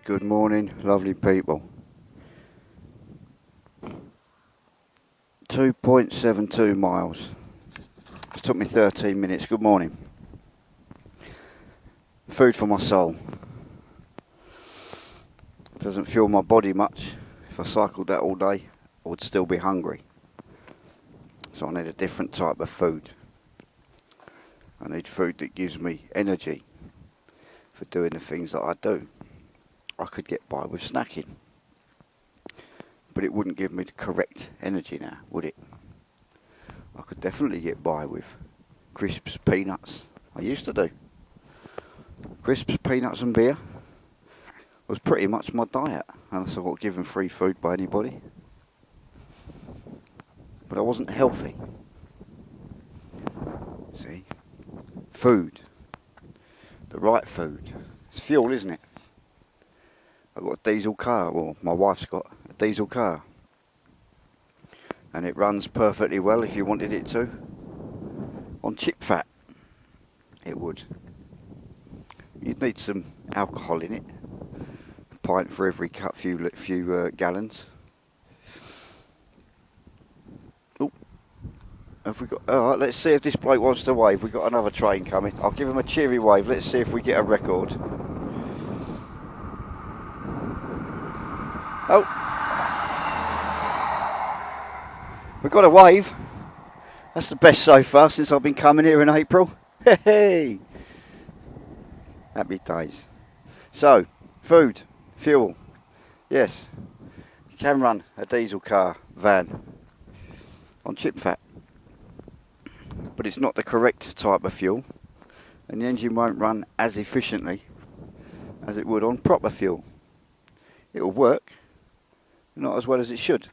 Good morning, lovely people. 2.72 miles. It took me 13 minutes. Good morning. Food for my soul. Doesn't fuel my body much. If I cycled that all day, I would still be hungry. So I need a different type of food. I need food that gives me energy for doing the things that I do. I could get by with snacking, but it wouldn't give me the correct energy now, would it? I could definitely get by with crisps, peanuts. I used to do. Crisps, peanuts and beer was pretty much my diet, unless I got given free food by anybody. But I wasn't healthy. See? Food. The right food. It's fuel, isn't it? I've got a diesel car, well, my wife's got a diesel car. And it runs perfectly well if you wanted it to. On chip fat, it would. You'd need some alcohol in it. A pint for every few gallons. Oh, have we got? All right, let's see if this bloke wants to wave. We've got another train coming. I'll give him a cheery wave. Let's see if we get a record. Oh, we've got a wave. That's the best so far since I've been coming here in April. Hey, happy days. So, food, fuel. Yes, you can run a diesel car, van, on chip fat. But it's not the correct type of fuel. And the engine won't run as efficiently as it would on proper fuel. It'll work, not as well as it should.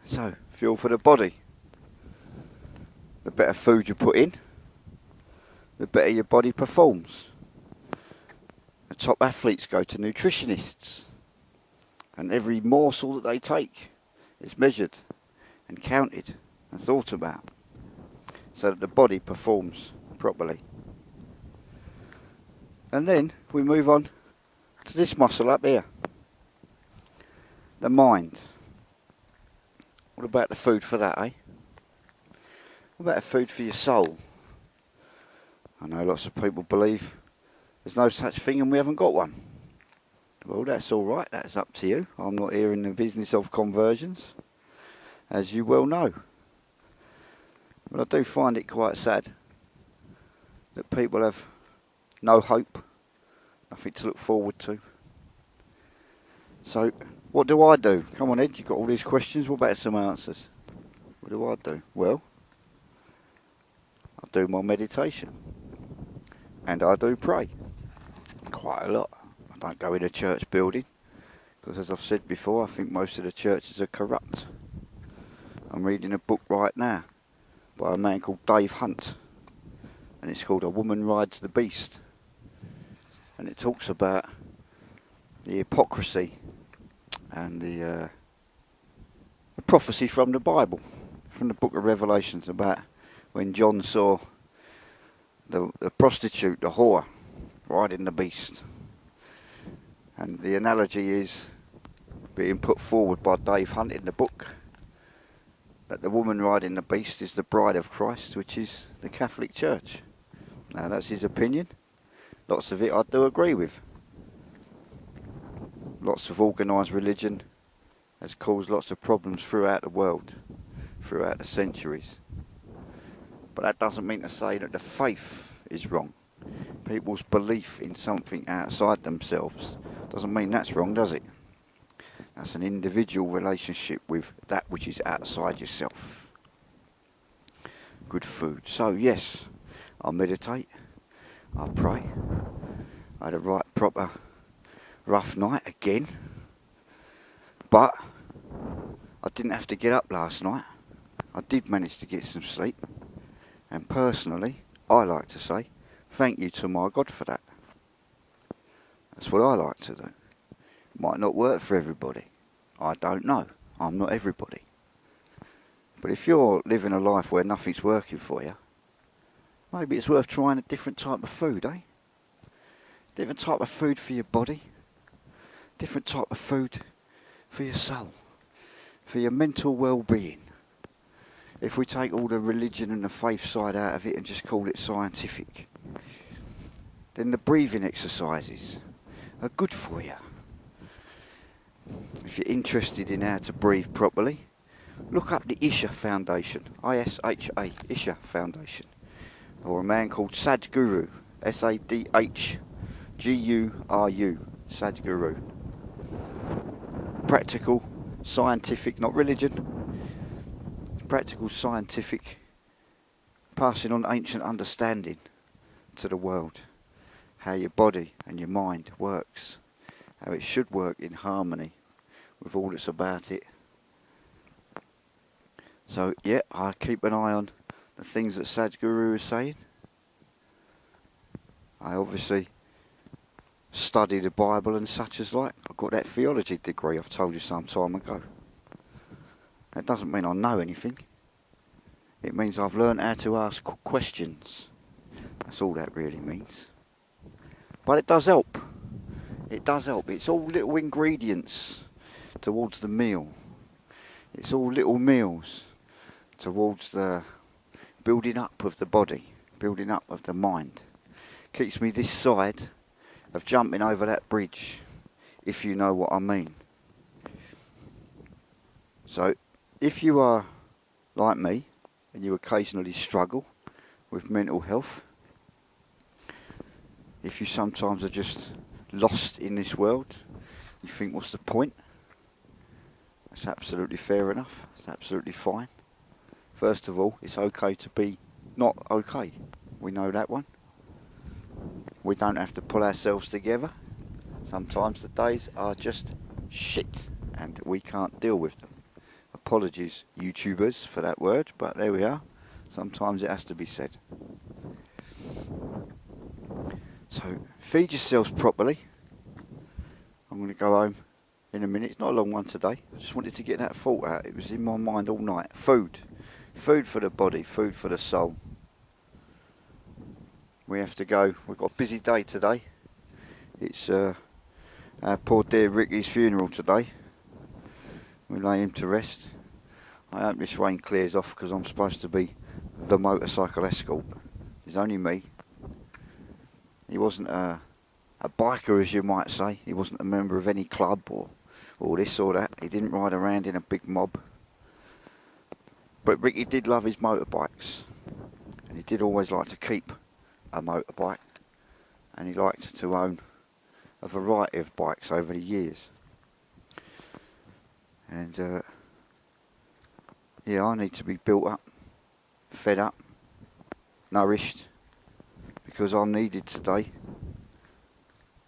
So, fuel for the body. The better food you put in, the better your body performs. The top athletes go to nutritionists, and every morsel that they take is measured and counted and thought about so that the body performs properly. And then we move on to this muscle up here, the mind. What about the food for that, eh? What about the food for your soul? I know lots of people believe there's no such thing and we haven't got one. Well, that's all right. That's up to you. I'm not here in the business of conversions, as you well know. But I do find it quite sad that people have no hope, nothing to look forward to. So, what do I do? Come on, Ed, you've got all these questions. What about some answers? What do I do? Well, I do my meditation. And I do pray. Quite a lot. I don't go in a church building. Because as I've said before, I think most of the churches are corrupt. I'm reading a book right now by a man called Dave Hunt. And it's called A Woman Rides the Beast. And it talks about the hypocrisy and the prophecy from the Bible, from the book of Revelations, about when John saw the prostitute, the whore, riding the beast. And the analogy is being put forward by Dave Hunt in the book that the woman riding the beast is the bride of Christ, which is the Catholic Church. Now that's his opinion. Lots of it I do agree with. Lots of organised religion has caused lots of problems throughout the world, throughout the centuries. But that doesn't mean to say that the faith is wrong. People's belief in something outside themselves doesn't mean that's wrong, does it? That's an individual relationship with that which is outside yourself. Good food. So yes, I meditate, I pray. I had a right proper rough night again, but I didn't have to get up last night. I did manage to get some sleep, and personally I like to say thank you to my God for that. That's what I like to do. Might not work for everybody, I don't know, I'm not everybody. But if you're living a life where nothing's working for you, maybe it's worth trying a different type of food, eh? different type of food for your body, different type of food for your soul, for your mental well-being. If we take all the religion and the faith side out of it and just call it scientific, then the breathing exercises are good for you. If you're interested in how to breathe properly, look up the Isha Foundation, I-S-H-A, Isha Foundation, or a man called Sadhguru, S-A-D-H-G-U-R-U, Sadhguru. Practical, scientific, not religion, practical, scientific, passing on ancient understanding to the world, how your body and your mind works, how it should work in harmony with all that's about it. So yeah, I keep an eye on the things that Sadhguru is saying. I obviously study the Bible and such as like. I got that theology degree I've told you some time ago. That doesn't mean I know anything. It means I've learned how to ask questions. That's all that really means. But it does help. It does help. It's all little ingredients towards the meal. It's all little meals towards the building up of the body, building up of the mind. Keeps me this side of jumping over that bridge, if you know what I mean. So, if you are like me, and you occasionally struggle with mental health, if you sometimes are just lost in this world, you think, what's the point? That's absolutely fair enough. It's absolutely fine. First of all, it's okay to be not okay. We know that one. We don't have to pull ourselves together. Sometimes the days are just shit and we can't deal with them. Apologies, YouTubers, for that word, but there we are. Sometimes it has to be said. So, feed yourselves properly. I'm going to go home in a minute. It's not a long one today. I just wanted to get that thought out. It was in my mind all night. Food. Food for the body. Food for the soul. We have to go. We've got a busy day today. It's our poor dear Ricky's funeral today. We lay him to rest. I hope this rain clears off because I'm supposed to be the motorcycle escort. It's only me. He wasn't a biker, as you might say. He wasn't a member of any club or this or that. He didn't ride around in a big mob. But Ricky did love his motorbikes. And he did always like to keep a motorbike. And he liked to own a variety of bikes over the years. And yeah, I need to be built up, fed up, nourished, because I'm needed today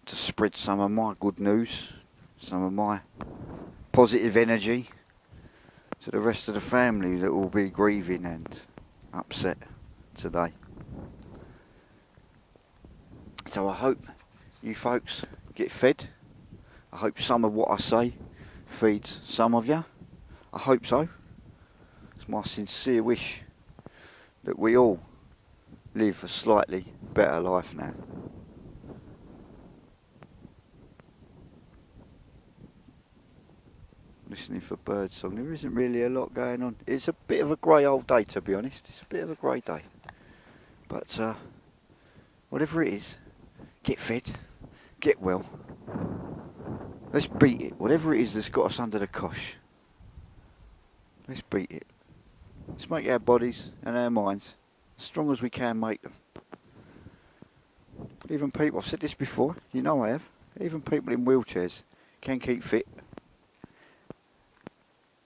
to spread some of my good news, some of my positive energy to the rest of the family that will be grieving and upset today. So I hope you folks get fed. I hope some of what I say feeds some of you. I hope so. It's my sincere wish that we all live a slightly better life now. Listening for birdsong. There isn't really a lot going on. It's a bit of a grey old day, to be honest. It's a bit of a grey day. But whatever it is, get fed, get well. Let's beat it. Whatever it is that's got us under the cosh. Let's beat it. Let's make our bodies and our minds as strong as we can make them. Even people, I've said this before, you know I have, even people in wheelchairs can keep fit.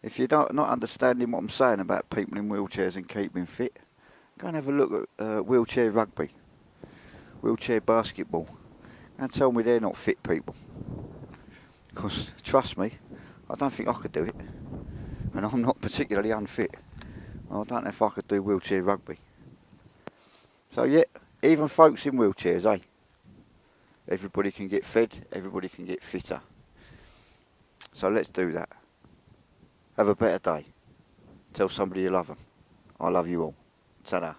If you're not understanding what I'm saying about people in wheelchairs and keeping fit, go and have a look at wheelchair rugby, wheelchair basketball, and tell me they're not fit people. Because, trust me, I don't think I could do it. And I'm not particularly unfit. I don't know if I could do wheelchair rugby. So yeah, even folks in wheelchairs, eh? Everybody can get fed, everybody can get fitter. So let's do that. Have a better day. Tell somebody you love them. I love you all. Ta-da.